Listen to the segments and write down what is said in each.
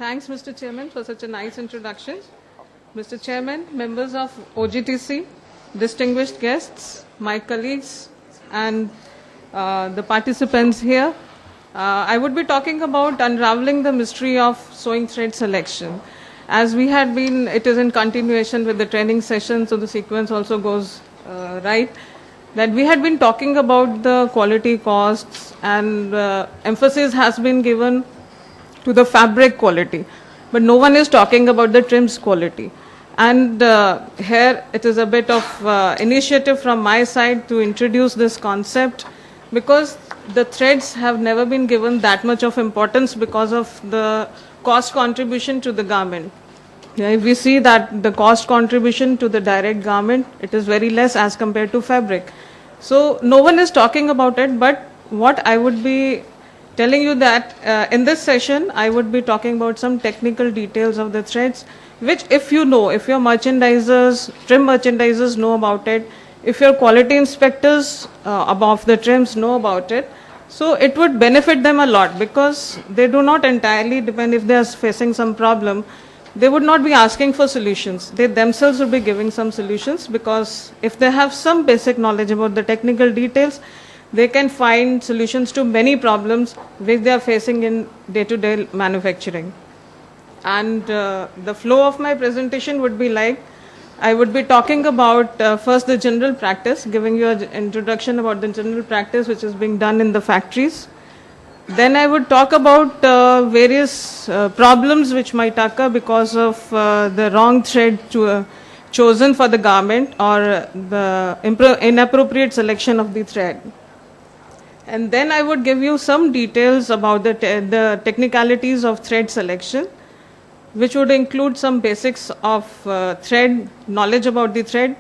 Thanks, Mr. Chairman, for such a nice introduction. Mr. Chairman, members of OGTC, distinguished guests, my colleagues, and the participants here, I would be talking about unraveling the mystery of sewing thread selection. As we had been, it is in continuation with the training session, so the sequence also goes right. That we had been talking about the quality costs, and emphasis has been given to the fabric quality, but no one is talking about the trims quality. And here it is a bit of initiative from my side to introduce this concept, because the threads have never been given that much of importance because of the cost contribution to the garment. If we see that the cost contribution to the direct garment, it is very less as compared to fabric. So no one is talking about it, but what I would be telling you that in this session, I would be talking about some technical details of the threads, which if you know, if your merchandisers, trim merchandisers know about it, if your quality inspectors above the trims know about it, so it would benefit them a lot, because they do not entirely depend. If they are facing some problem, they would not be asking for solutions. They themselves would be giving some solutions, because if they have some basic knowledge about the technical details, they can find solutions to many problems which they are facing in day-to-day manufacturing. And the flow of my presentation would be like, I would be talking about first the general practice, giving you an introduction about the general practice which is being done in the factories. Then I would talk about various problems which might occur because of the wrong thread chosen for the garment, or the inappropriate selection of the thread. And then I would give you some details about the technicalities of thread selection, which would include some basics of thread, knowledge about the thread,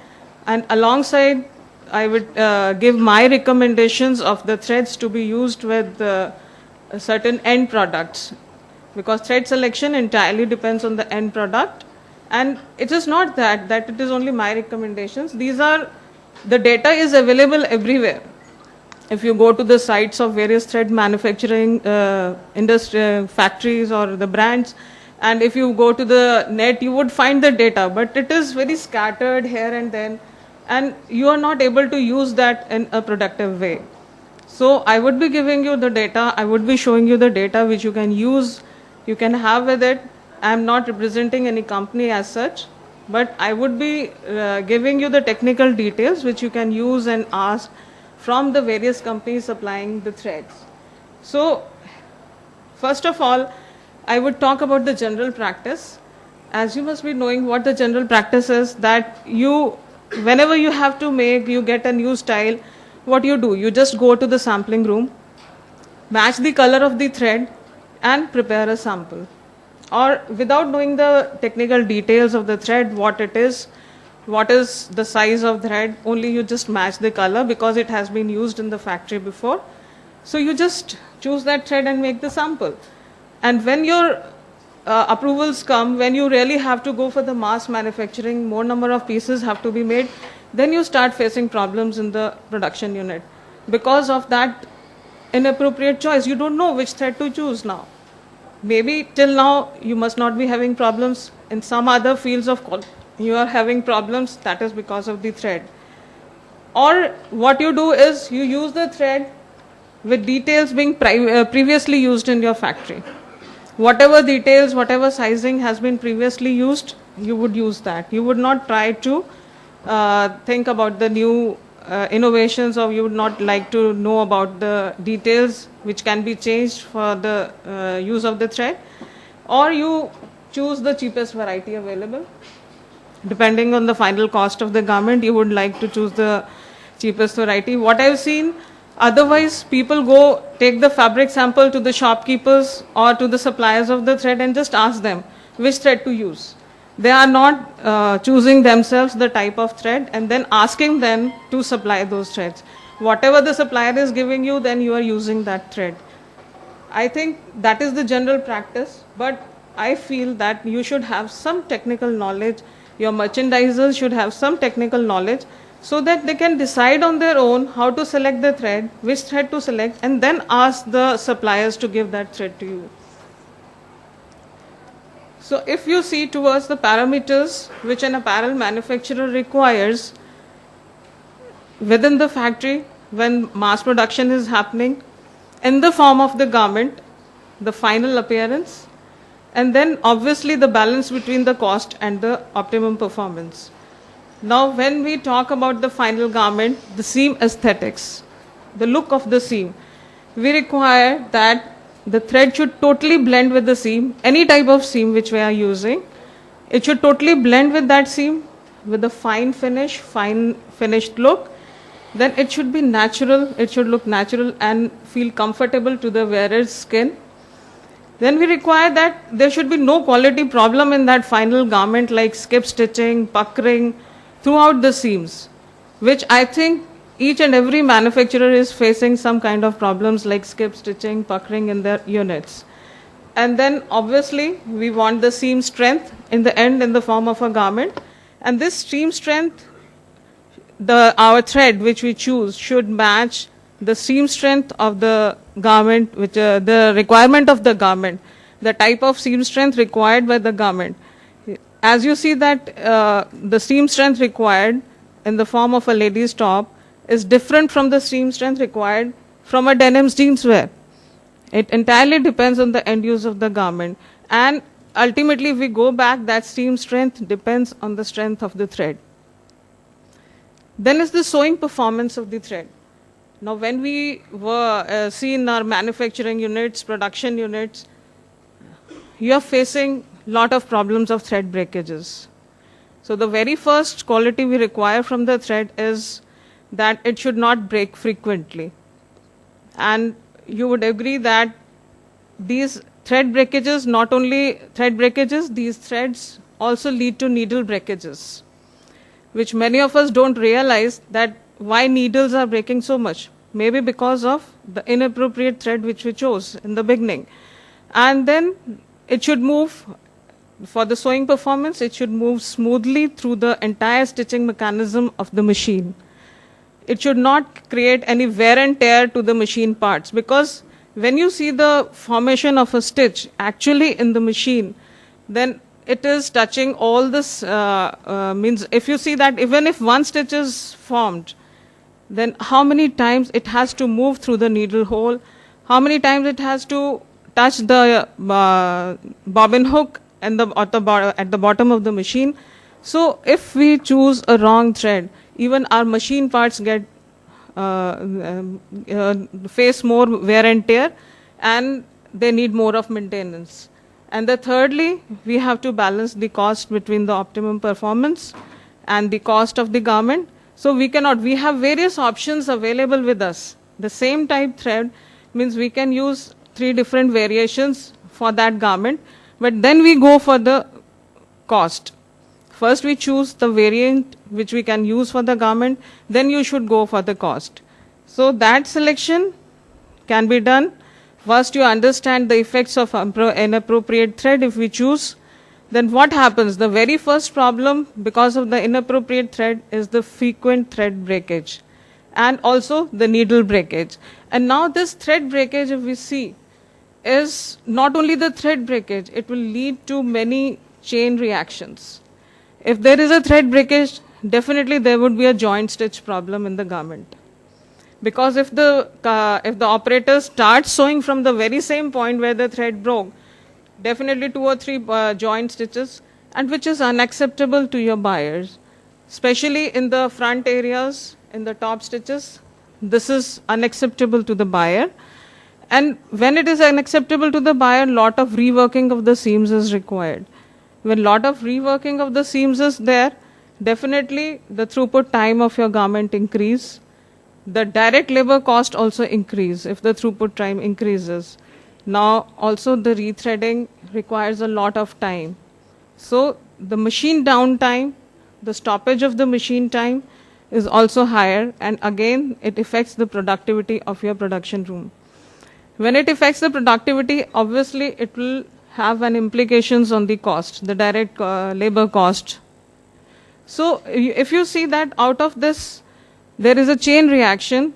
and alongside I would give my recommendations of the threads to be used with certain end products, because thread selection entirely depends on the end product. And it is not that it is only my recommendations. The data is available everywhere. If you go to the sites of various thread manufacturing industry factories or the brands, and if you go to the net, you would find the data, but it is very scattered here and then, and you are not able to use that in a productive way. So I would be giving you the data, I would be showing you the data which you can use, you can have with it. I am not representing any company as such, but I would be giving you the technical details which you can use and ask from the various companies supplying the threads. So first of all, I would talk about the general practice. As you must be knowing what the general practice is, that whenever you have to you get a new style, what you do, you just go to the sampling room, match the color of the thread and prepare a sample. Or without knowing the technical details of the thread, what it is, what is the size of thread, only you just match the color because it has been used in the factory before. So you just choose that thread and make the sample. And when your approvals come, when you really have to go for the mass manufacturing, more number of pieces have to be made, then you start facing problems in the production unit. Because of that inappropriate choice, you don't know which thread to choose now. Maybe till now you must not be having problems. In some other fields of quality, you are having problems, that is because of the thread. Or what you do is you use the thread with details being previously used in your factory. Whatever details, whatever sizing has been previously used, you would use that. You would not try to think about the new innovations, or you would not like to know about the details which can be changed for the use of the thread. Or you choose the cheapest variety available. Depending on the final cost of the garment, you would like to choose the cheapest variety. What I've seen, otherwise people go take the fabric sample to the shopkeepers or to the suppliers of the thread and just ask them which thread to use. They are not choosing themselves the type of thread and then asking them to supply those threads. Whatever the supplier is giving you, then you are using that thread. I think that is the general practice, but I feel that you should have some technical knowledge. Your merchandisers should have some technical knowledge, so that they can decide on their own how to select the thread, which thread to select, and then ask the suppliers to give that thread to you. So if you see towards the parameters which an apparel manufacturer requires within the factory when mass production is happening, in the form of the garment, the final appearance, and then obviously the balance between the cost and the optimum performance. Now when we talk about the final garment, the seam aesthetics, the look of the seam, we require that the thread should totally blend with the seam, any type of seam which we are using. It should totally blend with that seam with a fine finish, fine finished look. Then it should be natural, it should look natural and feel comfortable to the wearer's skin. Then we require that there should be no quality problem in that final garment like skip stitching, puckering throughout the seams, which I think each and every manufacturer is facing some kind of problems like skip stitching, puckering in their units. And then obviously we want the seam strength in the end in the form of a garment. And this seam strength, our thread which we choose should match the seam strength of the garment, which the requirement of the garment, the type of seam strength required by the garment. As you see that the seam strength required in the form of a lady's top is different from the seam strength required from a denim jeans wear. It entirely depends on the end use of the garment. And ultimately, if we go back, that seam strength depends on the strength of the thread. Then is the sewing performance of the thread. Now, when we were see in our manufacturing units, production units, you are facing a lot of problems of thread breakages. So the very first quality we require from the thread is that it should not break frequently. And you would agree that these thread breakages, not only thread breakages, these threads also lead to needle breakages, which many of us don't realize that why needles are breaking so much. Maybe because of the inappropriate thread which we chose in the beginning. And then it should move, for the sewing performance, it should move smoothly through the entire stitching mechanism of the machine. It should not create any wear and tear to the machine parts, because when you see the formation of a stitch actually in the machine, then it is touching all this, means if you see that even if one stitch is formed, then how many times it has to move through the needle hole, how many times it has to touch the bobbin hook and at the bottom of the machine. So if we choose a wrong thread, even our machine parts get face more wear and tear, and they need more of maintenance. And thirdly, we have to balance the cost between the optimum performance and the cost of the garment. So we have various options available with us. The same type thread means we can use 3 different variations for that garment, but then we go for the cost. First we choose the variant which we can use for the garment, then you should go for the cost. So that selection can be done. First you understand the effects of inappropriate thread if we choose. Then what happens? The very first problem because of the inappropriate thread is the frequent thread breakage and also the needle breakage. And now this thread breakage, if we see, is not only the thread breakage, it will lead to many chain reactions. If there is a thread breakage, definitely there would be a joint stitch problem in the garment. Because if the operator starts sewing from the very same point where the thread broke, definitely 2 or 3 joint stitches, and which is unacceptable to your buyers, especially in the front areas, in the top stitches. This is unacceptable to the buyer. And when it is unacceptable to the buyer, lot of reworking of the seams is required. When lot of reworking of the seams is there, definitely the throughput time of your garment increase. The direct labor cost also increase if the throughput time increases. Now also the rethreading requires a lot of time. So the machine downtime, the stoppage of the machine time is also higher, and again it affects the productivity of your production room. When it affects the productivity, obviously it will have an implications on the cost, the direct labor cost. So if you see that out of this there is a chain reaction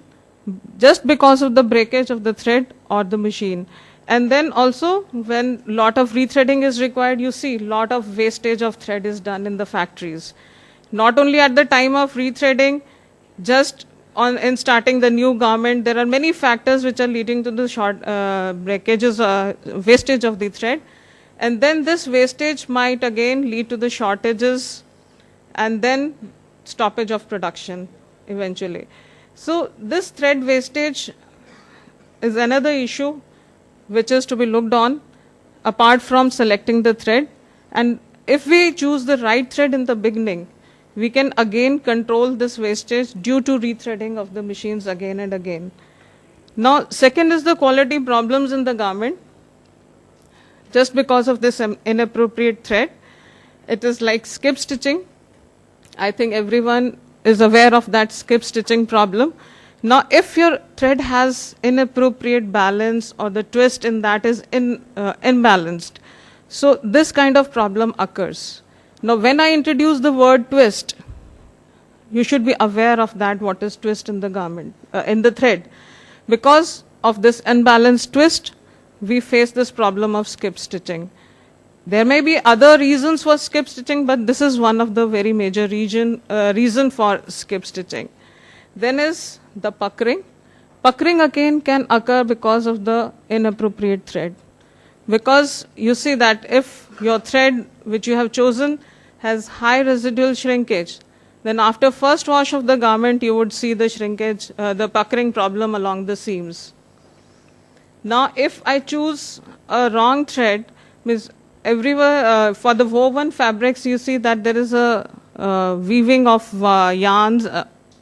just because of the breakage of the thread or the machine. And then also when lot of rethreading is required, you see lot of wastage of thread is done in the factories. Not only at the time of rethreading, just in starting the new garment, there are many factors which are leading to the short breakages, wastage of the thread. And then this wastage might again lead to the shortages and then stoppage of production eventually. So this thread wastage is another issue which is to be looked on apart from selecting the thread. And if we choose the right thread in the beginning, we can again control this wastage due to rethreading of the machines again and again. Now, second is the quality problems in the garment. Just because of this inappropriate thread, it is like skip stitching. I think everyone is aware of that skip stitching problem. Now, if your thread has inappropriate balance or the twist in that is imbalanced, so this kind of problem occurs. Now, when I introduce the word twist, you should be aware of that, what is twist in the garment, in the thread. Because of this unbalanced twist, we face this problem of skip stitching. There may be other reasons for skip stitching, but this is one of the very major reason for skip stitching. Then is the puckering. Puckering again can occur because of the inappropriate thread. Because you see that if your thread which you have chosen has high residual shrinkage, then after first wash of the garment you would see the shrinkage, the puckering problem along the seams. Now if I choose a wrong thread, means everywhere for the woven fabrics you see that there is a weaving of yarns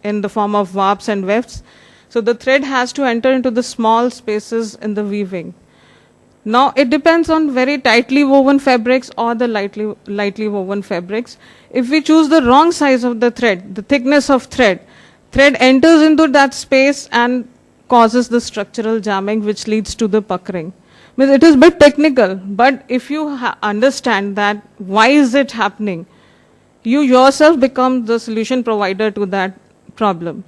in the form of warps and wefts. So the thread has to enter into the small spaces in the weaving. Now it depends on very tightly woven fabrics or the lightly woven fabrics. If we choose the wrong size of the thread, the thickness of thread enters into that space and causes the structural jamming which leads to the puckering. Means it is a bit technical, but if you understand that why is it happening, you yourself become the solution provider to that problem.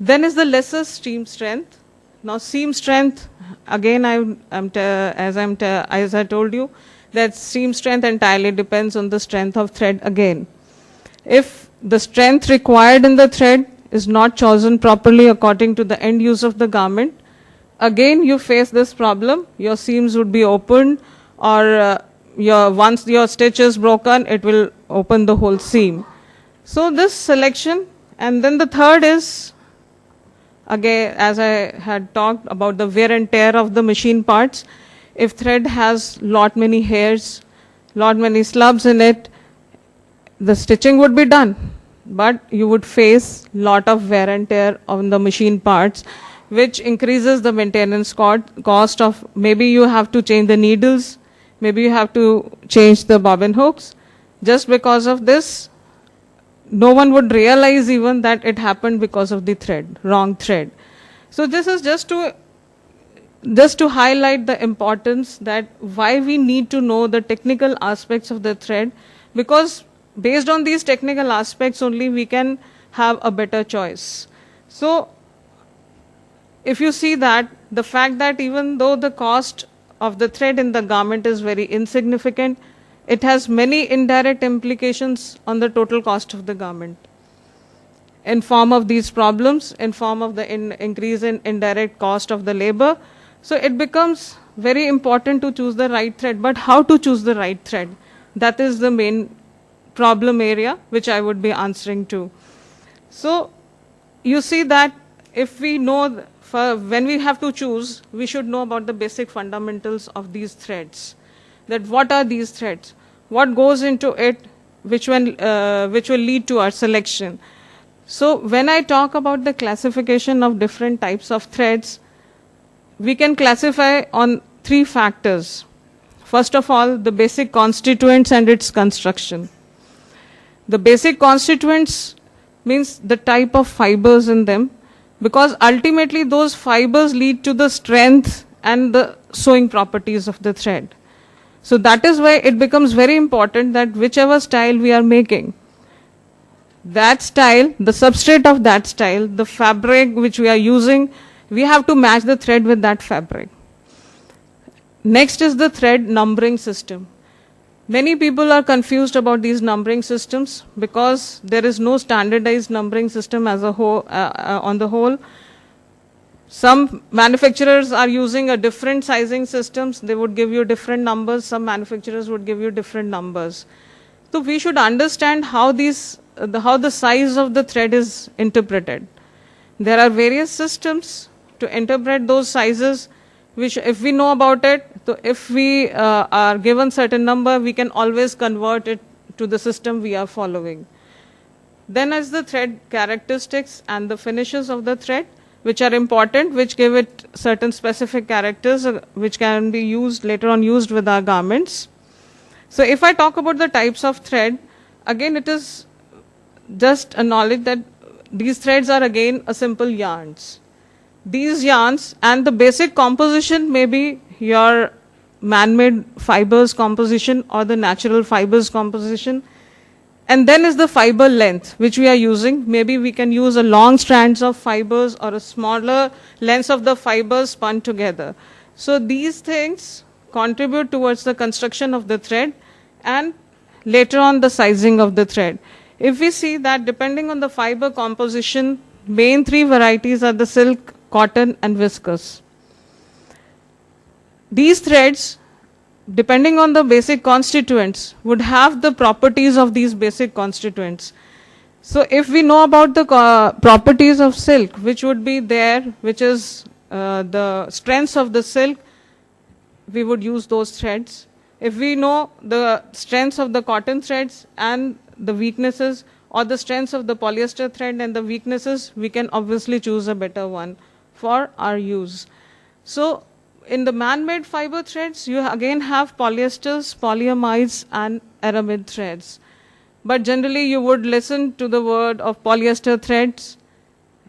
Then is the lesser seam strength. Now seam strength, again as I told you, that seam strength entirely depends on the strength of thread again. If the strength required in the thread is not chosen properly according to the end use of the garment, again you face this problem. Your seams would be opened, or once your stitch is broken, it will open the whole seam. So this selection. And then the third is, again, as I had talked about the wear and tear of the machine parts. If thread has lot many hairs, lot many slubs in it, the stitching would be done, but you would face lot of wear and tear on the machine parts, which increases the maintenance cost of, maybe you have to change the needles, maybe you have to change the bobbin hooks. Just because of this, no one would realize even that it happened because of the thread, wrong thread. So this is just to highlight the importance that why we need to know the technical aspects of the thread, because based on these technical aspects only we can have a better choice. So if you see that the fact that even though the cost of the thread in the garment is very insignificant, it has many indirect implications on the total cost of the garment in form of these problems, in form of the increase in indirect cost of the labor. So it becomes very important to choose the right thread. But how to choose the right thread? That is the main problem area which I would be answering to. So you see that if we know, when we have to choose, we should know about the basic fundamentals of these threads. That what are these threads, what goes into it, which will lead to our selection. So when I talk about the classification of different types of threads, we can classify on 3 factors. First of all, the basic constituents and its construction. The basic constituents means the type of fibers in them, because ultimately those fibers lead to the strength and the sewing properties of the thread. So that is why it becomes very important that whichever style we are making, that style, the substrate of that style, the fabric which we are using, we have to match the thread with that fabric. Next is the thread numbering system. Many people are confused about these numbering systems because there is no standardized numbering system as a whole, on the whole. Some manufacturers are using a different sizing systems. They would give you different numbers. Some manufacturers would give you different numbers. So we should understand how the size of the thread is interpreted. There are various systems to interpret those sizes, which if we know about it, so if we are given certain number, we can always convert it to the system we are following. Then as the thread characteristics and the finishes of the thread, which are important, which give it certain specific characters, which can be used later on with our garments. So if I talk about the types of thread, again it is just a knowledge that these threads are again a simple yarns. These yarns and the basic composition may be your man-made fibers composition or the natural fibers composition. And then is the fiber length, which we are using. Maybe we can use a long strands of fibers or a smaller lengths of the fibers spun together. So these things contribute towards the construction of the thread and later on the sizing of the thread. If we see that depending on the fiber composition, main three varieties are the silk, cotton and viscose. These threads, depending on the basic constituents, would have the properties of these basic constituents. So if we know about the properties of silk, which would be there, which is the strengths of the silk, we would use those threads. If we know the strengths of the cotton threads and the weaknesses, or the strengths of the polyester thread and the weaknesses, we can obviously choose a better one for our use. So in the man-made fiber threads, you again have polyesters, polyamides and aramid threads. But generally you would listen to the word of polyester threads.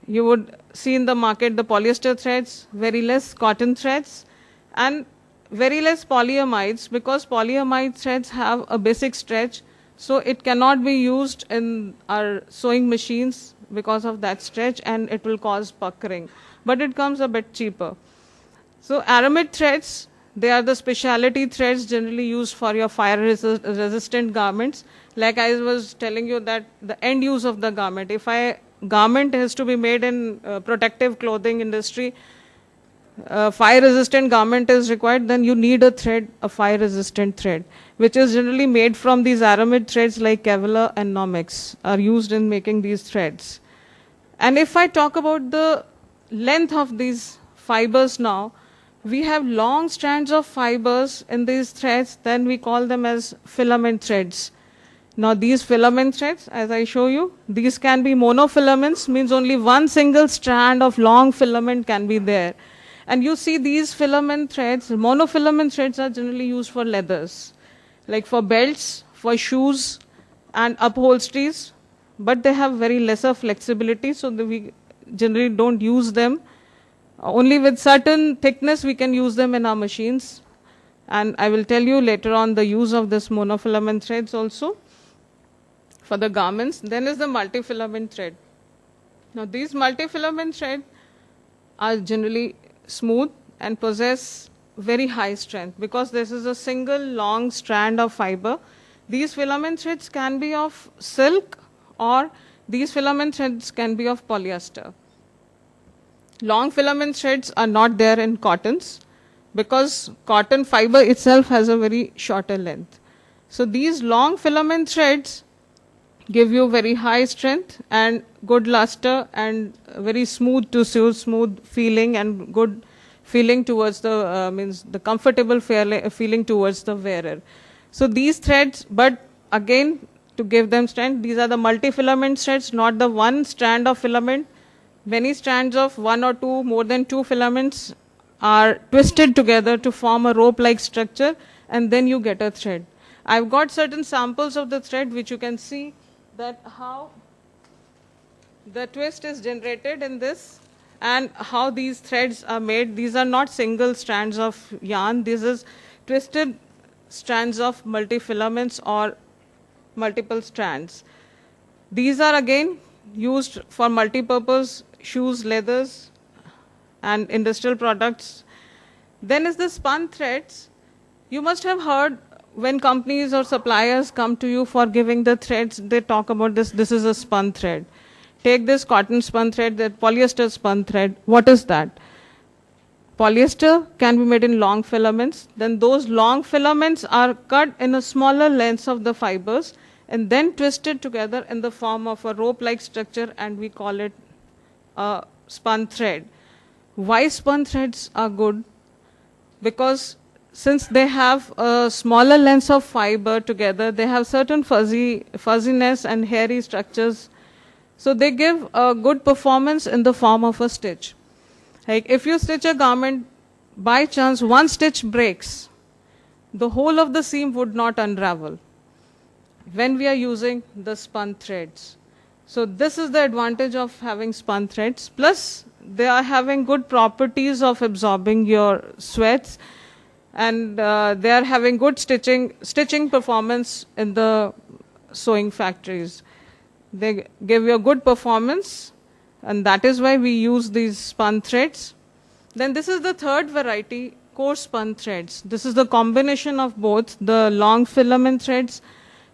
You would see in the market the polyester threads, very less cotton threads and very less polyamides, because polyamide threads have a basic stretch, so it cannot be used in our sewing machines because of that stretch and it will cause puckering. But it comes a bit cheaper. So aramid threads, they are the specialty threads generally used for your fire resistant garments. Like I was telling you that the end use of the garment, if a garment has to be made in protective clothing industry, fire resistant garment is required, then you need a thread, a fire resistant thread, which is generally made from these aramid threads like Kevlar and Nomex are used in making these threads. And if I talk about the length of these fibers now, we have long strands of fibers in these threads, then we call them as filament threads. Now these filament threads, as I show you, these can be monofilaments, means only one single strand of long filament can be there. And you see these filament threads, monofilament threads are generally used for leathers, like for belts, for shoes and upholsteries, but they have very lesser flexibility, so we generally don't use them. Only with certain thickness we can use them in our machines. And I will tell you later on the use of this monofilament threads also for the garments. Then is the multifilament thread. Now these multifilament threads are generally smooth and possess very high strength because this is a single long strand of fiber. These filament threads can be of silk or these filament threads can be of polyester. Long filament threads are not there in cottons because cotton fiber itself has a very shorter length. So these long filament threads give you very high strength and good luster and very smooth to sew, smooth feeling and good feeling towards the, means the comfortable feeling towards the wearer. So these threads, but again to give them strength, these are the multi-filament threads, not the one strand of filament. Many strands of one or two, more than two filaments are twisted together to form a rope-like structure and then you get a thread. I've got certain samples of the thread which you can see that how the twist is generated in this and how these threads are made. These are not single strands of yarn. This is twisted strands of multi-filaments or multiple strands. These are again used for multi-purpose shoes, leathers and industrial products. Then is the spun threads. You must have heard when companies or suppliers come to you for giving the threads, they talk about this. This is a spun thread. Take this cotton spun thread, that polyester spun thread. What is that? Polyester can be made in long filaments. Then those long filaments are cut in a smaller lengths of the fibers and then twisted together in the form of a rope-like structure, and we call it a spun thread. Why spun threads are good? Because since they have a smaller lengths of fiber together, they have certain fuzziness and hairy structures. So they give a good performance in the form of a stitch. Like if you stitch a garment, by chance one stitch breaks, the whole of the seam would not unravel when we are using the spun threads. So this is the advantage of having spun threads. Plus they are having good properties of absorbing your sweats, and they are having good stitching performance in the sewing factories. They give you a good performance, and that is why we use these spun threads. Then this is the third variety, coarse spun threads. This is the combination of both the long filament threads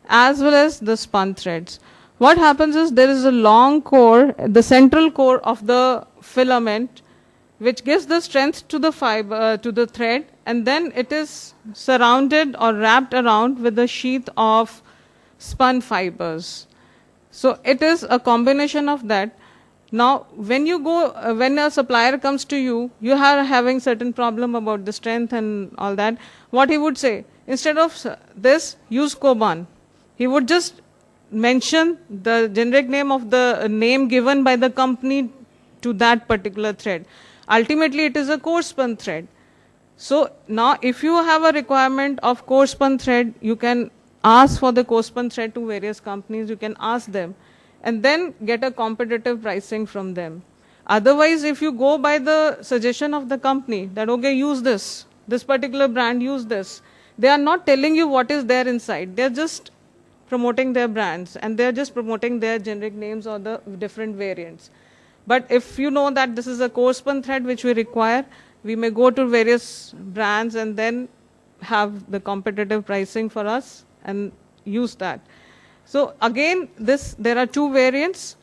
as well as the spun threads. What happens is there is a long core, the central core of the filament, which gives the strength to the fiber, to the thread, and then it is surrounded or wrapped around with a sheath of spun fibers. So it is a combination of that. Now, when you go, when a supplier comes to you, you are having certain problem about the strength and all that. What he would say, instead of this, use Koban. He would just mention the generic name of the name given by the company to that particular thread. Ultimately, it is a coarse spun thread. So now, if you have a requirement of coarse spun thread, you can ask for the coarse spun thread to various companies. You can ask them, and then get a competitive pricing from them. Otherwise, if you go by the suggestion of the company that, okay, use this particular brand, use this, they are not telling you what is there inside. They are just promoting their brands, and they are just promoting their generic names or the different variants. But if you know that this is a coarse spun thread which we require, we may go to various brands and then have the competitive pricing for us and use that. So again, there are two variants.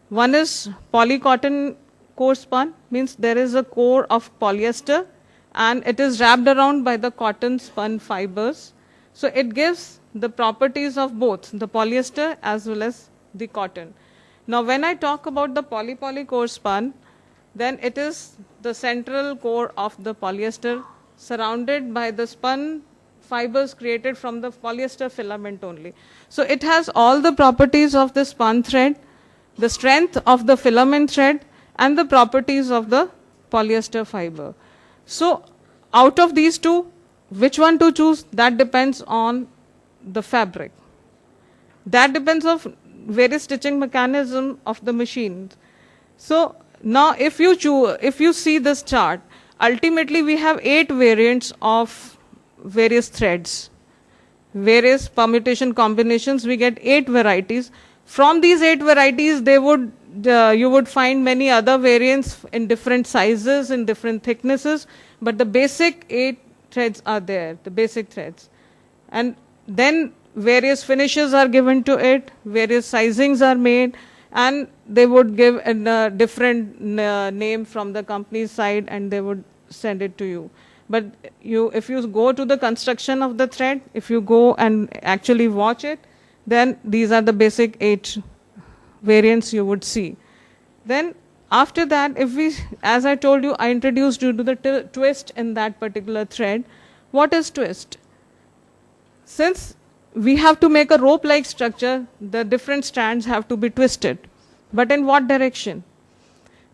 One is polycotton coarse spun, means there is a core of polyester and it is wrapped around by the cotton spun fibers. So it gives the properties of both the polyester as well as the cotton. Now when I talk about the poly coarse spun, then it is the central core of the polyester surrounded by the spun fibers created from the polyester filament only. So it has all the properties of the spun thread, the strength of the filament thread, and the properties of the polyester fiber. So out of these two, which one to choose, that depends on the fabric. That depends on various stitching mechanism of the machine. So now if you see this chart, ultimately we have 8 variants of various threads, various permutation combinations. We get 8 varieties. From these 8 varieties, you would find many other variants in different sizes, in different thicknesses, but the basic 8 threads are there, the basic threads. And then various finishes are given to it, various sizings are made, and they would give a different name from the company's side, and they would send it to you. But if you go to the construction of the thread, if you go and actually watch it, then these are the basic 8 variants you would see. Then after that, as I told you, I introduced you to the twist in that particular thread. What is twist? Since we have to make a rope-like structure, the different strands have to be twisted. But in what direction?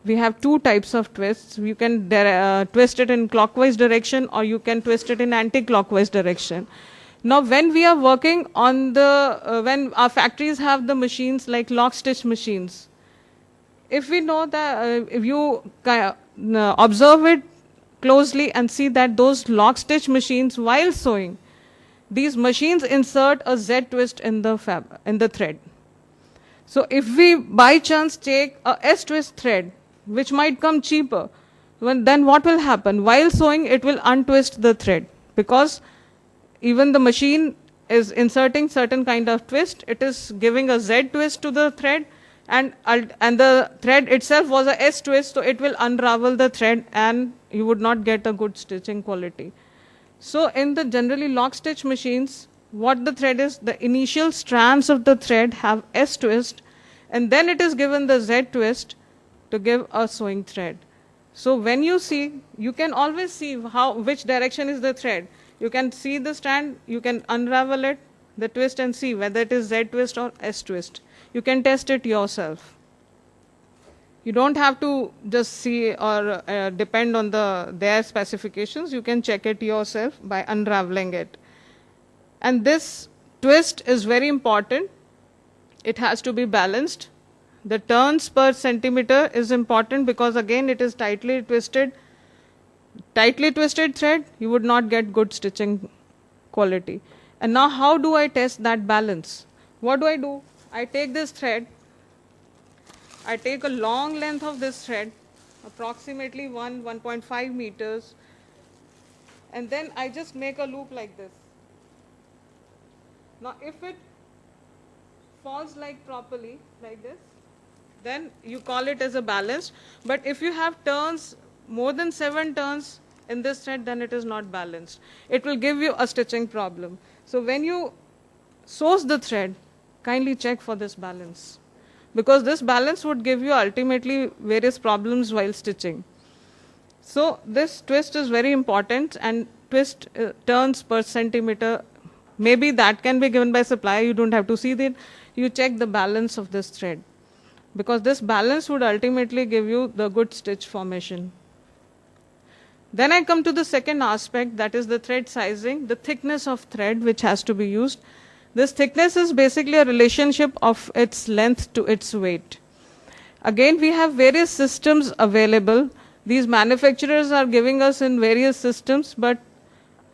We have 2 types of twists. You can twist it in clockwise direction, or you can twist it in anti-clockwise direction. Now, when we are working on when our factories have the machines like lock stitch machines, if we know that, if you observe it closely and see that those lock stitch machines, while sewing, these machines insert a Z twist in the thread. So if we by chance take a S twist thread, which might come cheaper, then what will happen? While sewing, it will untwist the thread, because even the machine is inserting certain kind of twist. It is giving a Z twist to the thread, and the thread itself was a S twist, so it will unravel the thread and you would not get a good stitching quality. So in the generally lock stitch machines, what the thread is, the initial strands of the thread have S twist, and then it is given the Z twist to give a sewing thread. So when you see, you can always see which direction is the thread. You can see the strand, you can unravel it, the twist, and see whether it is Z twist or S twist. You can test it yourself. You don't have to just see or depend on their specifications. You can check it yourself by unraveling it. And this twist is very important. It has to be balanced. The turns per centimeter is important because again it is tightly twisted thread, you would not get good stitching quality. And now how do I test that balance? What do? I take this thread, I take a long length of this thread, approximately 1.5 meters, and then I just make a loop like this. Now if it falls like properly like this, then you call it as a balanced. But if you have turns, more than 7 turns in this thread, then it is not balanced. It will give you a stitching problem. So when you sew the thread, kindly check for this balance, because this balance would give you ultimately various problems while stitching. So this twist is very important, and twist turns per centimeter, maybe that can be given by supplier. You don't have to see that. You check the balance of this thread, because this balance would ultimately give you the good stitch formation. Then I come to the second aspect, that is the thread sizing, the thickness of thread which has to be used. This thickness is basically a relationship of its length to its weight. Again, we have various systems available. These manufacturers are giving us in various systems, but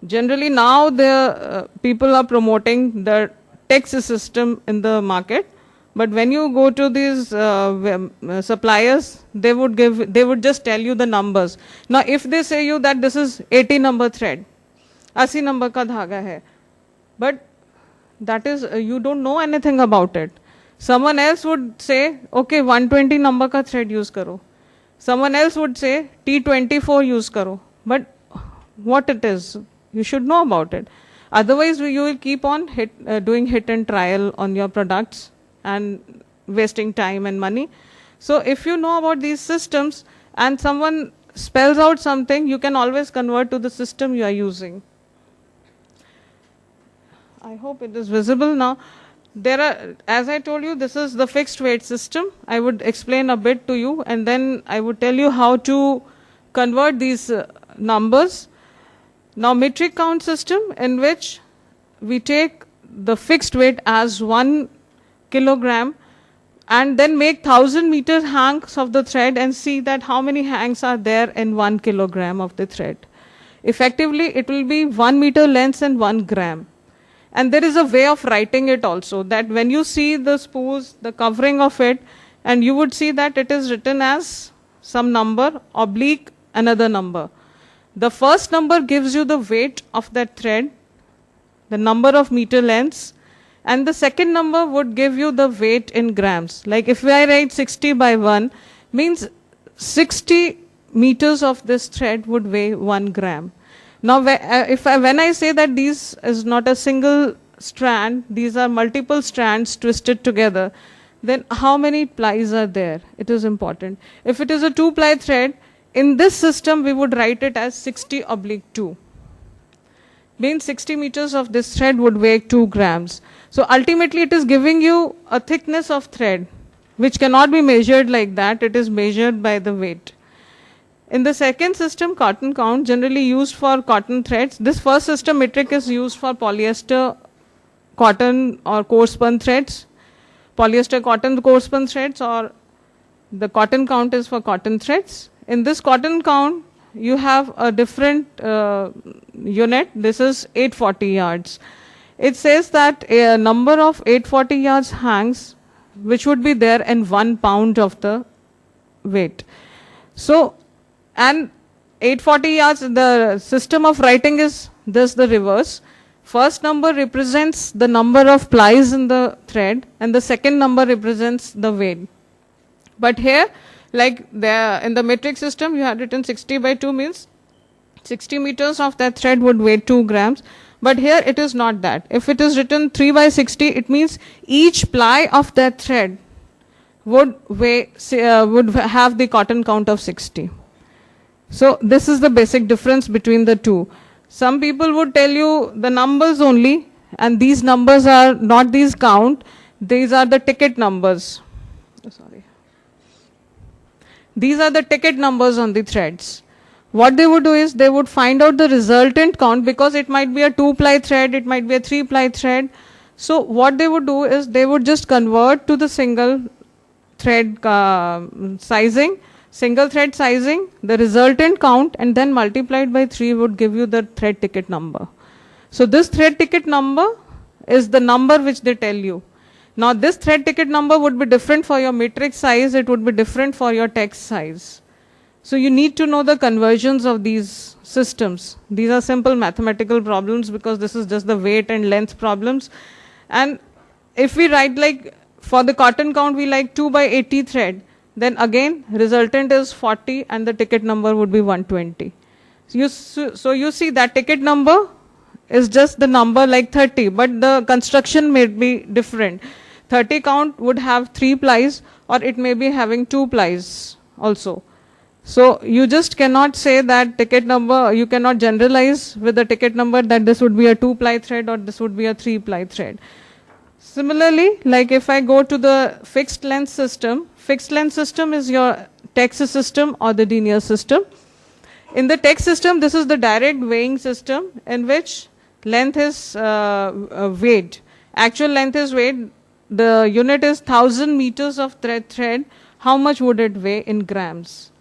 generally now the people are promoting the TEX system in the market. But when you go to these suppliers, they would just tell you the numbers. Now, if they say you that this is 80 number thread, 80 number ka dhaga hai, but that is you don't know anything about it. Someone else would say, okay, 120 number ka thread use karo. Someone else would say T24 use karo. But what it is, you should know about it. Otherwise, you will keep on doing hit and trial on your products and wasting time and money. So if you know about these systems and someone spells out something, you can always convert to the system you are using. I hope it is visible now. There are, as I told you, this is the fixed weight system. I would explain a bit to you, and then I would tell you how to convert these numbers. Now, metric count system, in which we take the fixed weight as 1 kilogram and then make 1000 meter hanks of the thread and see that how many hanks are there in 1 kilogram of the thread. Effectively, it will be 1 meter length and 1 gram. And there is a way of writing it also, that when you see the spools, the covering of it, and you would see that it is written as some number, oblique another number. The first number gives you the weight of that thread, the number of meter lengths, and the second number would give you the weight in grams. Like if I write 60 by 1, means 60 meters of this thread would weigh 1 gram. Now, when I say that these is not a single strand, these are multiple strands twisted together, then how many plies are there? It is important. If it is a 2-ply thread, in this system we would write it as 60/2. Means 60 meters of this thread would weigh 2 grams. So ultimately it is giving you a thickness of thread, which cannot be measured like that. It is measured by the weight. In the second system, cotton count, generally used for cotton threads. This first system, metric, is used for polyester, cotton or coarse spun threads. Polyester, cotton, coarse spun threads, or the cotton count is for cotton threads. In this cotton count, you have a different unit. This is 840 yards. It says that a number of 840 yards hangs, which would be there in 1 pound of the weight. So, and 840 yards, the system of writing is this, the reverse. First number represents the number of plies in the thread, and the second number represents the weight. But here, like there in the metric system, you had written 60 by 2 means 60 meters of that thread would weigh 2 grams. But here it is not that. If it is written 3 by 60, it means each ply of that thread would have the cotton count of 60. So this is the basic difference between the two. Some people would tell you the numbers only, and these numbers are not these count, these are the ticket numbers. Oh, sorry. These are the ticket numbers on the threads. What they would do is they would find out the resultant count, because it might be a 2-ply thread, it might be a 3-ply thread. So what they would do is they would just convert to the single thread sizing, the resultant count, and then multiplied by 3 would give you the thread ticket number. So this thread ticket number is the number which they tell you. Now this thread ticket number would be different for your metric size, it would be different for your text size. So you need to know the conversions of these systems. These are simple mathematical problems because this is just the weight and length problems. And if we write like for the cotton count we like 2 by 80 thread, then again resultant is 40 and the ticket number would be 120. So you see that ticket number is just the number like 30, but the construction may be different. 30 count would have 3 plies, or it may be having 2 plies also. So you just cannot say that ticket number, you cannot generalize with the ticket number that this would be a 2-ply thread or this would be a 3-ply thread. Similarly, like if I go to the fixed length system is your text system or the Denier system. In the text system, this is the direct weighing system in which length is weighed. Actual length is weighed. The unit is 1000 meters of thread. How much would it weigh in grams?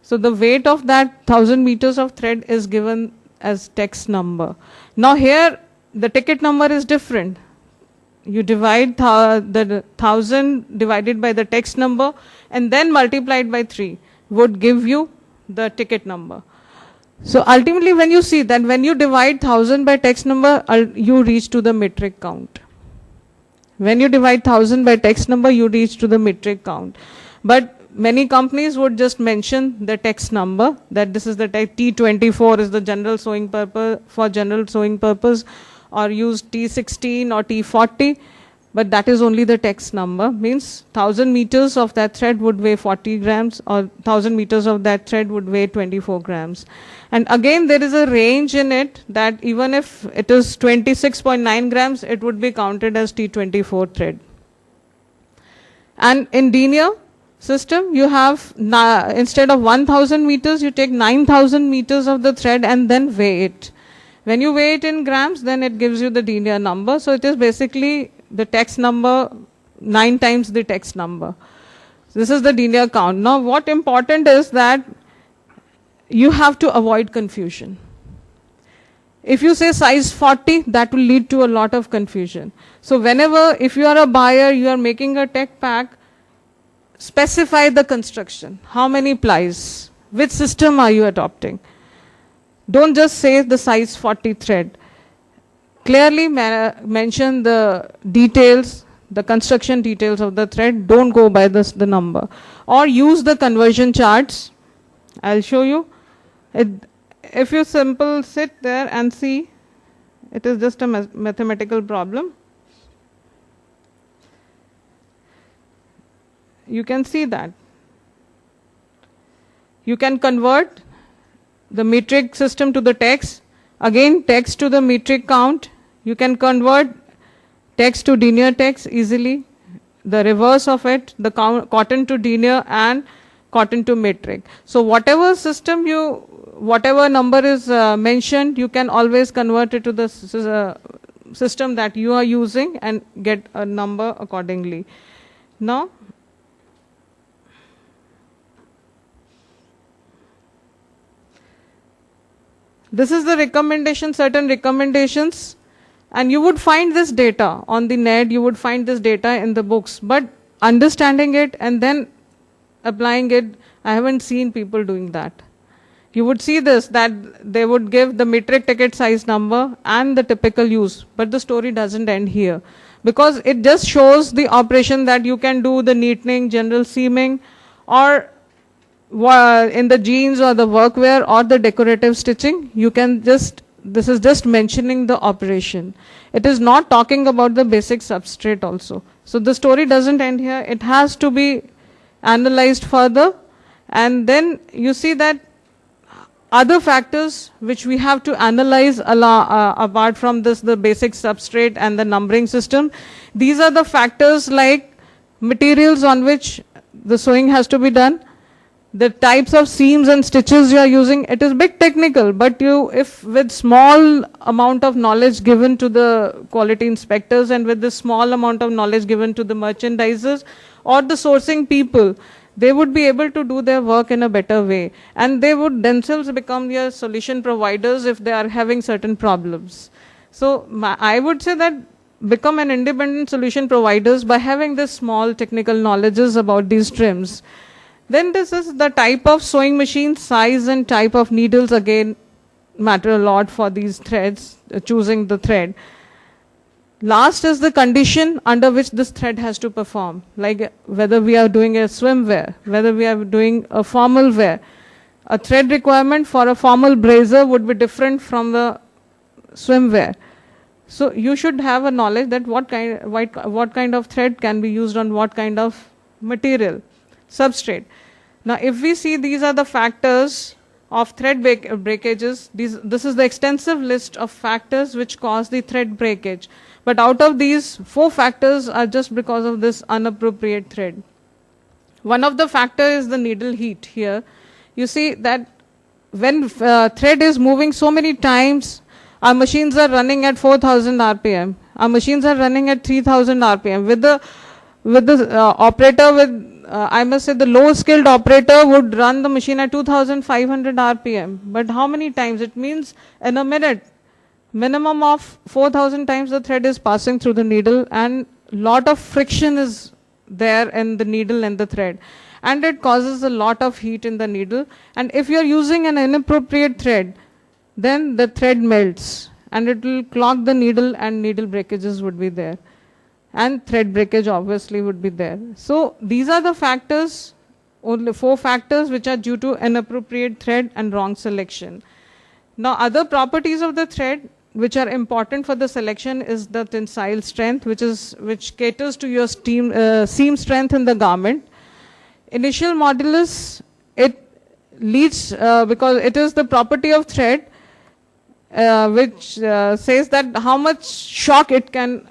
So the weight of that 1000 meters of thread is given as text number. Now here the ticket number is different. You divide the 1000 divided by the text number and then multiplied by 3 would give you the ticket number. So ultimately when you see that when you divide 1000 by text number, you reach to the metric count. When you divide 1000 by text number, you reach to the metric count. But many companies would just mention the text number, that this is the T24 is the general sewing purpose, for general sewing purpose, or use T16 or T40, but that is only the text number. Means 1000 meters of that thread would weigh 40 grams, or 1000 meters of that thread would weigh 24 grams. And again there is a range in it that even if it is 26.9 grams, it would be counted as T24 thread. And in Denier system, you have, instead of 1000 meters, you take 9000 meters of the thread and then weigh it. When you weigh it in grams, then it gives you the Denier number. So it is basically the text number 9 times the text number. This is the Denier count. Now what important is that you have to avoid confusion. If you say size 40, that will lead to a lot of confusion. So whenever, if you are a buyer, you are making a tech pack, specify the construction. How many plies? Which system are you adopting? Don't just say the size 40 thread. Clearly mention the details, the construction details of the thread. Don't go by the number. Or use the conversion charts. I'll show you. If you simple sit there and see, it is just a mathematical problem. You can see that. You can convert the metric system to the text. Again, text to the metric count. You can convert text to Denier text easily. The reverse of it, the cotton to Denier and cotton to metric. So whatever system whatever number is mentioned, you can always convert it to the system that you are using and get a number accordingly. Now, this is the recommendation, certain recommendations, and you would find this data on the net, you would find this data in the books, but understanding it and then applying it, I haven't seen people doing that. You would see this, that they would give the metric ticket size number and the typical use, but the story doesn't end here, because it just shows the operation that you can do the neatening, general seaming, or in the jeans or the workwear or the decorative stitching. You can just, this is just mentioning the operation. It is not talking about the basic substrate also. So the story doesn't end here. It has to be analyzed further, and then you see that other factors which we have to analyze apart from this, the basic substrate and the numbering system. These are the factors like materials on which the sewing has to be done, the types of seams and stitches you are using. It is bit technical, but you, if with small amount of knowledge given to the quality inspectors and with the small amount of knowledge given to the merchandisers or the sourcing people, they would be able to do their work in a better way, and they would themselves become your solution providers if they are having certain problems. So I would say that become an independent solution providers by having this small technical knowledges about these trims. Then this is the type of sewing machine, size and type of needles again matter a lot for these threads, choosing the thread. Last is the condition under which this thread has to perform, like whether we are doing a swimwear, whether we are doing a formal wear. A thread requirement for a formal blazer would be different from the swimwear. So you should have a knowledge that what kind of thread can be used on what kind of material, substrate. Now if we see, these are the factors of thread breakages. This is the extensive list of factors which cause the thread breakage. But out of these, 4 factors are just because of this unappropriate thread. One of the factors is the needle heat here. You see that when thread is moving so many times, our machines are running at 4,000 RPM. Our machines are running at 3,000 RPM. With the operator with I must say the low skilled operator would run the machine at 2,500 RPM. But how many times? It means in a minute, minimum of 4,000 times the thread is passing through the needle, and lot of friction is there in the needle and the thread. And it causes a lot of heat in the needle. And if you are using an inappropriate thread, then the thread melts and it will clog the needle, and needle breakages would be there. And thread breakage obviously would be there. So these are the factors, only 4 factors which are due to inappropriate thread and wrong selection. Now other properties of the thread which are important for the selection is the tensile strength, which caters to your seam strength in the garment. Initial modulus, it leads because it is the property of thread which says that how much shock it can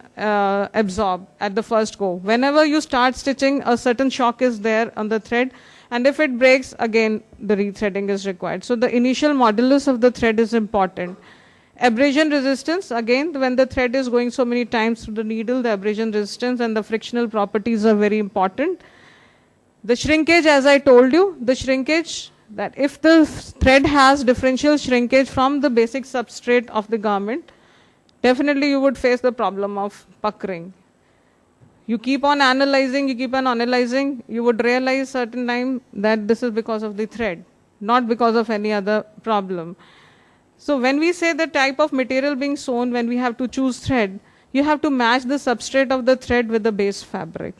absorb at the first go. Whenever you start stitching, a certain shock is there on the thread, and if it breaks, again the rethreading is required. So the initial modulus of the thread is important. Abrasion resistance, again when the thread is going so many times through the needle, the abrasion resistance and the frictional properties are very important. The shrinkage, as I told you, the shrinkage, that if the thread has differential shrinkage from the basic substrate of the garment, definitely you would face the problem of puckering. You keep on analyzing, you would realize certain time that this is because of the thread, not because of any other problem. So when we say the type of material being sewn, when we have to choose thread, you have to match the substrate of the thread with the base fabric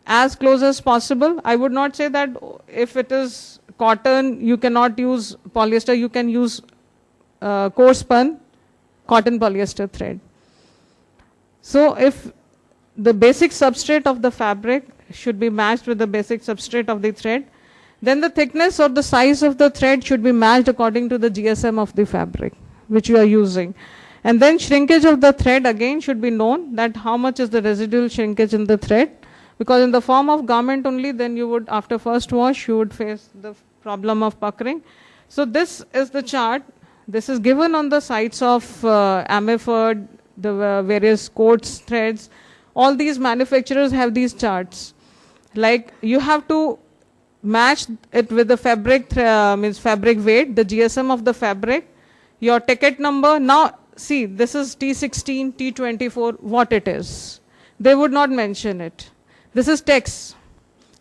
as close as possible. I would not say that if it is cotton, you cannot use polyester, you can use coarse spun cotton polyester thread. So if the basic substrate of the fabric should be matched with the basic substrate of the thread, then the thickness or the size of the thread should be matched according to the GSM of the fabric which you are using. And then shrinkage of the thread again should be known, that how much is the residual shrinkage in the thread, because in the form of garment only, then you would, after first wash, you would face the problem of puckering. So this is the chart. This is given on the sites of Amiford, the various coats, threads. All these manufacturers have these charts. Like you have to match it with the fabric, means fabric weight, the GSM of the fabric, your ticket number. Now see, this is T16, T24, what it is. They would not mention it. This is text.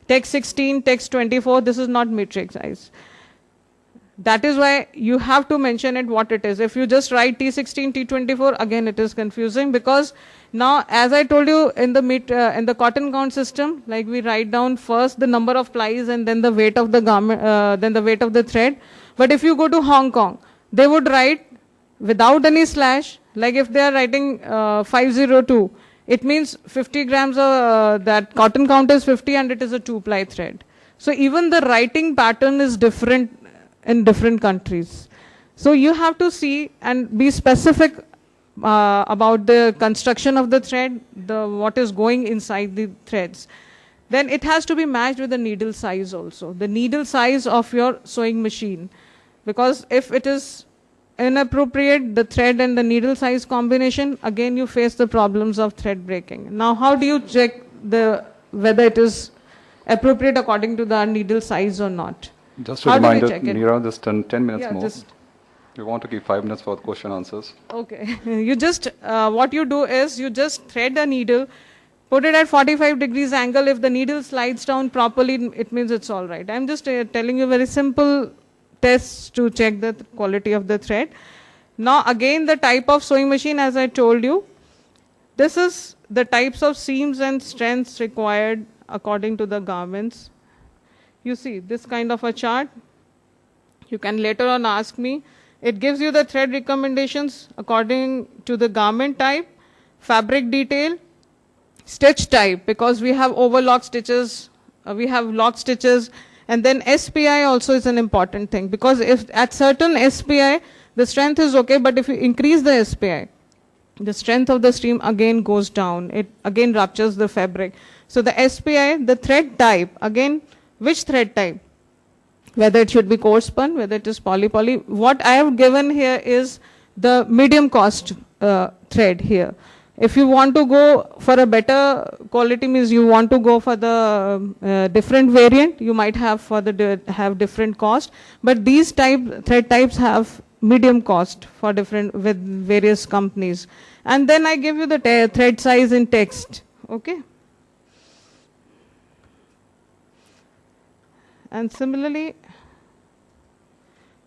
Text 16, text 24, this is not metric size. That is why you have to mention it what it is. If you just write T16, T24, again it is confusing, because now, as I told you, in the cotton count system, like we write down first the number of plies and then the weight of the garment, then the weight of the thread. But if you go to Hong Kong, they would write without any slash, like if they are writing 502, it means 50 grams of that cotton count is 50 and it is a 2-ply thread. So even the writing pattern is different in different countries. So you have to see and be specific about the construction of the thread, what is going inside the threads. Then it has to be matched with the needle size also, the needle size of your sewing machine. Because if it is inappropriate, the thread and the needle size combination, again you face the problems of thread breaking. Now how do you check whether it is appropriate according to the needle size or not? Just a reminder, Neera, just 10 minutes more. We want to keep 5 minutes for question answers. Okay. You just, what you do is you just thread a needle, put it at 45 degrees angle. If the needle slides down properly, it means it's all right. I'm just telling you very simple tests to check the quality of the thread. Now again, the type of sewing machine, as I told you, this is the types of seams and strengths required according to the garments. You see this kind of a chart. You can later on ask me. It gives you the thread recommendations according to the garment type, fabric detail, stitch type, because we have overlock stitches, we have lock stitches, and then SPI also is an important thing, because if at certain SPI the strength is okay, but if you increase the SPI, the strength of the seam again goes down. It again ruptures the fabric. So the SPI, the thread type, again, which thread type? Whether it should be coarse spun, whether it is poly. What I have given here is the medium cost thread here. If you want to go for a better quality, means you want to go for the different variant, you might have for the have different cost. But these thread types have medium cost for with various companies. And then I give you the thread size in text. Okay. And similarly,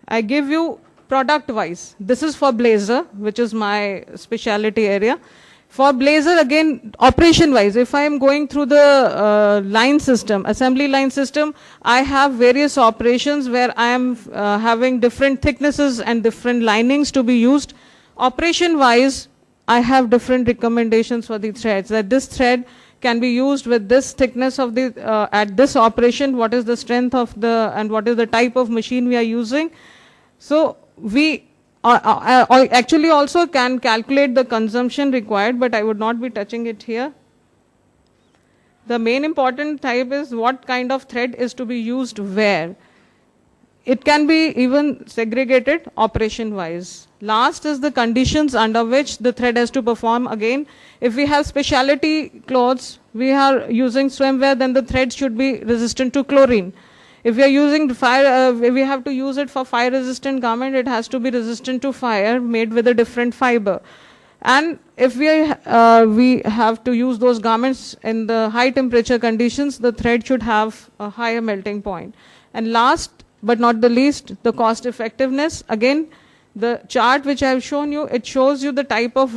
I give you product wise. This is for blazer, which is my specialty area. For blazer, again, operation wise, if I am going through the line system, assembly line system, I have various operations where I am having different thicknesses and different linings to be used. Operation wise, I have different recommendations for the threads, that this thread can be used with this thickness of the, at this operation, what is the strength of and what is the type of machine we are using. So we actually also can calculate the consumption required, but I would not be touching it here. The main important type is what kind of thread is to be used where. It can be even segregated operation wise. Last is the conditions under which the thread has to perform. Again, if we have specialty clothes, we are using swimwear, then the thread should be resistant to chlorine. If we are using fire, we have to use it for fire resistant garment, it has to be resistant to fire, made with a different fiber. And if we have to use those garments in the high temperature conditions, the thread should have a higher melting point. And last but not the least, the cost effectiveness. Again, the chart which I have shown you, it shows you the type of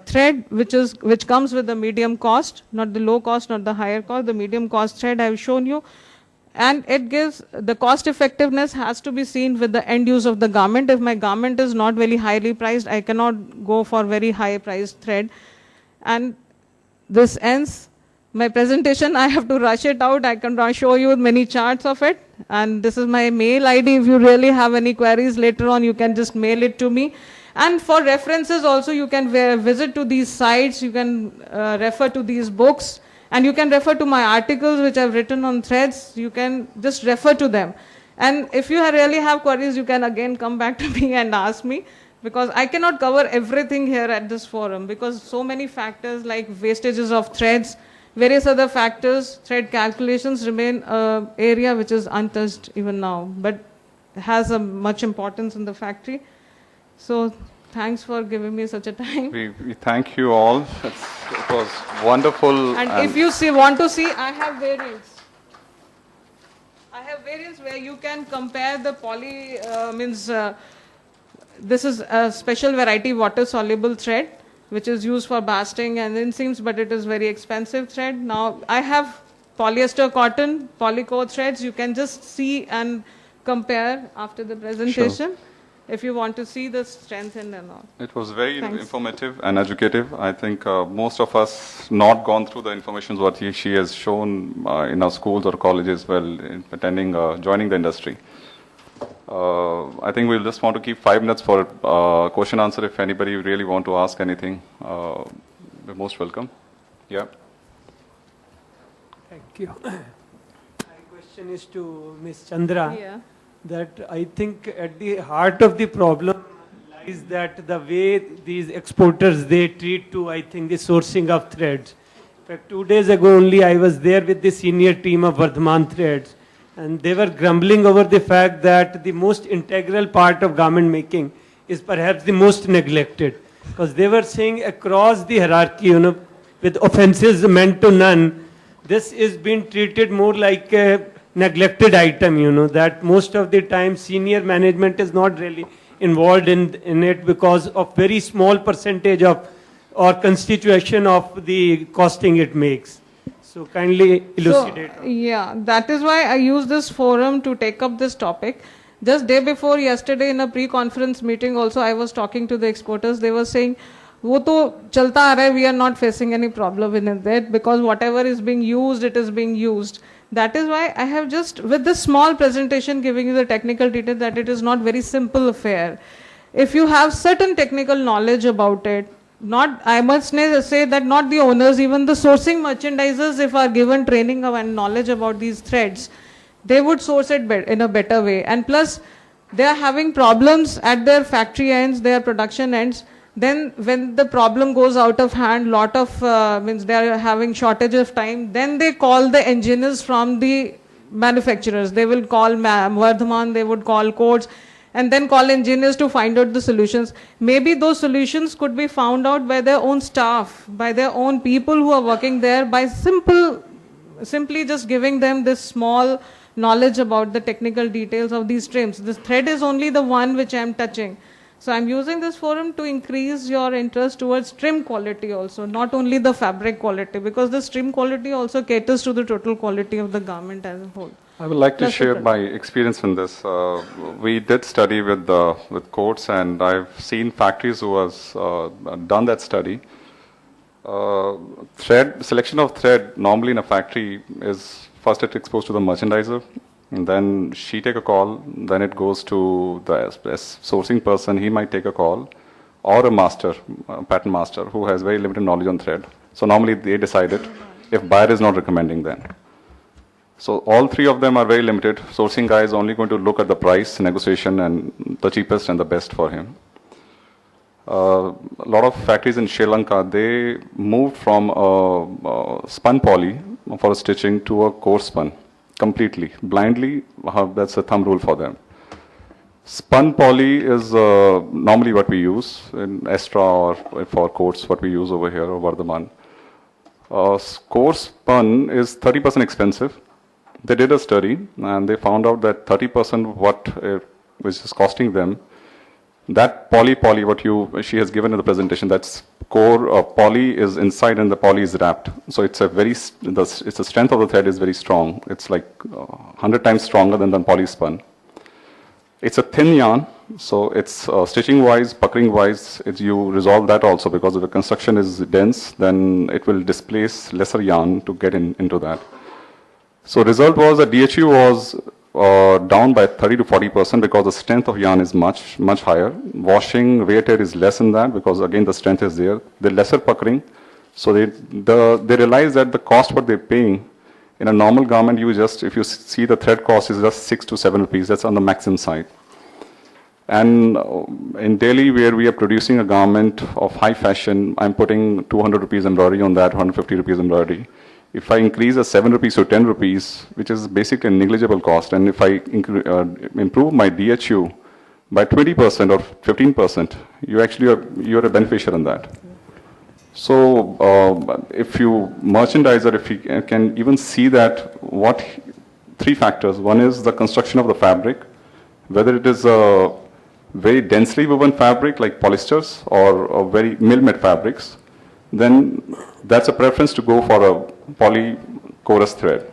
thread which comes with the medium cost, not the low cost, not the higher cost. The medium cost thread I have shown you, and it gives the cost effectiveness has to be seen with the end use of the garment. If my garment is not very highly priced, I cannot go for very high priced thread. And this ends my presentation. I have to rush it out. I can show you many charts of it. And this is my mail ID. If you really have any queries later on, you can just mail it to me. And for references also, you can visit to these sites. You can refer to these books. And you can refer to my articles which I've written on threads. You can just refer to them. And if you really have queries, you can again come back to me and ask me. Because I cannot cover everything here at this forum. Because so many factors like wastages of threads, various other factors, thread calculations remain an area which is untouched even now, but has a much importance in the factory. So thanks for giving me such a time. We thank you all. It was wonderful. And if you want to see, I have variants. variants where you can compare the poly, this is a special variety water soluble thread, which is used for basting and inseams, but it is very expensive thread. Now I have polyester cotton, polycore threads. You can just see and compare after the presentation. Sure. If you want to see the strength and all. It was very informative and educative. I think most of us not gone through the information what she has shown in our schools or colleges while attending, joining the industry. I think we'll just want to keep 5 minutes for question answer. If anybody really want to ask anything, you're most welcome. Yeah. Thank you. My question is to Ms. Chandra. Yeah. That I think at the heart of the problem lies that the way these exporters, they treat to, I think, the sourcing of threads. In fact, 2 days ago only I was there with the senior team of Vardhaman Threads, and they were grumbling over the fact that the most integral part of garment making is perhaps the most neglected. Because they were saying across the hierarchy, with offenses meant to none, this is being treated more like a neglected item, that most of the time senior management is not really involved in it because of very small percentage of or constitution of the costing it makes. So kindly elucidate. So, yeah, that is why I use this forum to take up this topic. Just day before yesterday in a pre-conference meeting also I was talking to the exporters. They were saying, वो तो चलता आ रहा है, we are not facing any problem in it because whatever is being used, it is being used. That is why I have just, with this small presentation, giving you the technical detail that it is not very simple affair. If you have certain technical knowledge about it, I must say that not the owners, even the sourcing merchandisers, if are given training and knowledge about these threads, they would source it in a better way. And plus, they are having problems at their factory ends, their production ends. Then when the problem goes out of hand, lot of, means they are having shortage of time, then they call the engineers from the manufacturers. They will call Vardhaman, they would call Codes, and then call engineers to find out the solutions. Maybe those solutions could be found out by their own staff, by their own people who are working there, by simply just giving them this small knowledge about the technical details of these trims. This thread is only the one which I am touching. So I'm using this forum to increase your interest towards trim quality also, not only the fabric quality, because this trim quality also caters to the total quality of the garment as a whole. I would like to share my experience in this. We did study with Coats, and I've seen factories who has done that study. Selection of thread normally in a factory is first it's exposed to the merchandiser. And then she take a call, then it goes to the sourcing person, he might take a call, or a master, a pattern master, who has very limited knowledge on thread. So normally they decide it, if buyer is not recommending then. So all three of them are very limited. Sourcing guy is only going to look at the price, negotiation, and the cheapest and the best for him. A lot of factories in Sri Lanka, they moved from spun poly for stitching to a coarse spun. Completely, blindly, that's a thumb rule for them. Spun poly is normally what we use in Estra or for Coats, what we use over here, or Vardhaman. Coarse spun is 30% expensive. They did a study and they found out that 30% which is costing them, that poly what she has given in the presentation, that's core poly is inside and the poly is wrapped. So it's the strength of the thread is very strong. It's like 100 times stronger than the poly spun. It's a thin yarn, so it's stitching wise, puckering wise, you resolve that also because if the construction is dense, then it will displace lesser yarn to get into that. So result was that DHU was down by 30 to 40% because the strength of yarn is much higher. Washing, weighted is less than that because again the strength is there. The lesser puckering. So they realize that the cost what they're paying in a normal garment, if you see the thread cost is just 6 to 7 rupees. That's on the maximum side. And in Delhi, where we are producing a garment of high fashion, I'm putting 200 rupees embroidery on that, 150 rupees embroidery. If I increase the 7 rupees to 10 rupees, which is basically a negligible cost, and if I improve my DHU by 20% or 15%, you're a beneficiary in that. So if you merchandiser, if you can even see that what three factors. One is the construction of the fabric, whether it is a very densely woven fabric like polyesters or very mill-made fabrics, then that's a preference to go for a polyporous thread,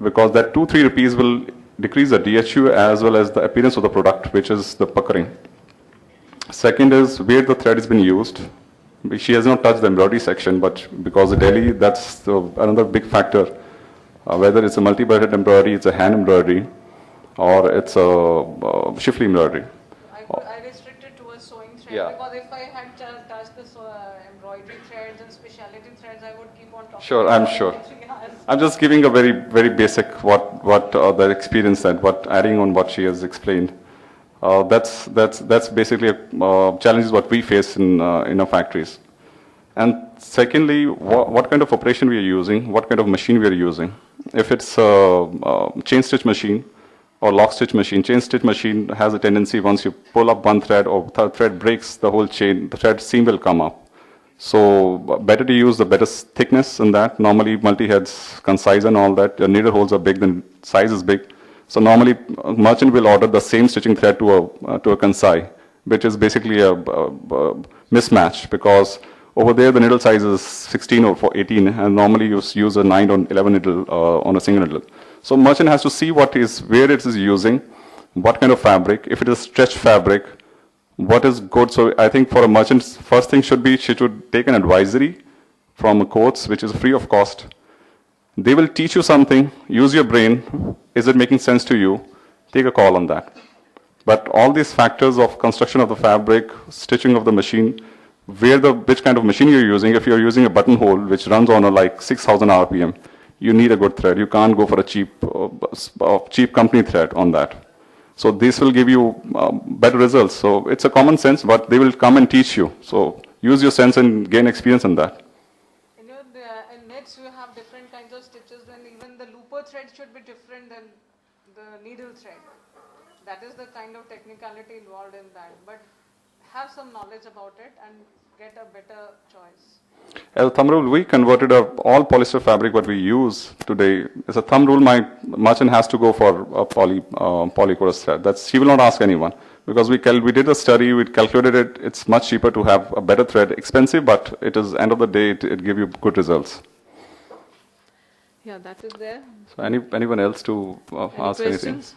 because that 2-3 rupees will decrease the DHU as well as the appearance of the product, which is the puckering. Second is where the thread has been used. She has not touched the embroidery section, but because of Delhi, that's another big factor. Whether it's a multi-barrel embroidery, it's a hand embroidery, or it's a shifley embroidery. I restricted to a sewing thread, Yeah. because if I had touched the embroidery threads and specialty threads, I would keep on talking. Sure, I'm sure. I'm just giving a very, very basic what the experience said, adding on what she has explained. That's basically challenges what we face in our factories. And secondly, what kind of operation we are using, what kind of machine we are using. If it's a chain stitch machine or lock stitch machine, chain stitch machine has a tendency, once you pull up one thread or the thread breaks, the whole chain, the thread seam will come up. So better to use the better thickness in that. Normally multi-heads, concise and all that, your needle holes are big, then size is big. So normally merchant will order the same stitching thread to a concise, which is basically a mismatch, because over there the needle size is 16 or 18, and normally you use a 9 or 11 needle on a single needle. So merchant has to see where it is using, what kind of fabric. If it is stretch fabric, what is good. So I think for a merchant, first thing should be she should take an advisory from a coach, which is free of cost. They will teach you something, use your brain. Is it making sense to you? Take a call on that. But all these factors of construction of the fabric, stitching of the machine, which kind of machine you're using. If you're using a buttonhole which runs on like 6,000 RPM, you need a good thread. You can't go for a cheap company thread on that. So this will give you better results. So it's a common sense, but they will come and teach you. So use your sense and gain experience in that. In knits you have different kinds of stitches, then even the looper thread should be different than the needle thread. That is the kind of technicality involved in that. But have some knowledge about it and get a better choice. As a thumb rule, we converted all polyester fabric what we use today. As a thumb rule, my merchant has to go for a polyporous thread. She will not ask anyone, because we did a study, we calculated it. It's much cheaper to have a better thread, expensive, but it is end of the day it gives you good results. Yeah, that is there. So anyone else to ask anything? Questions?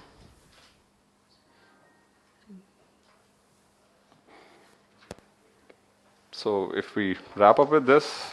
So if we wrap up with this.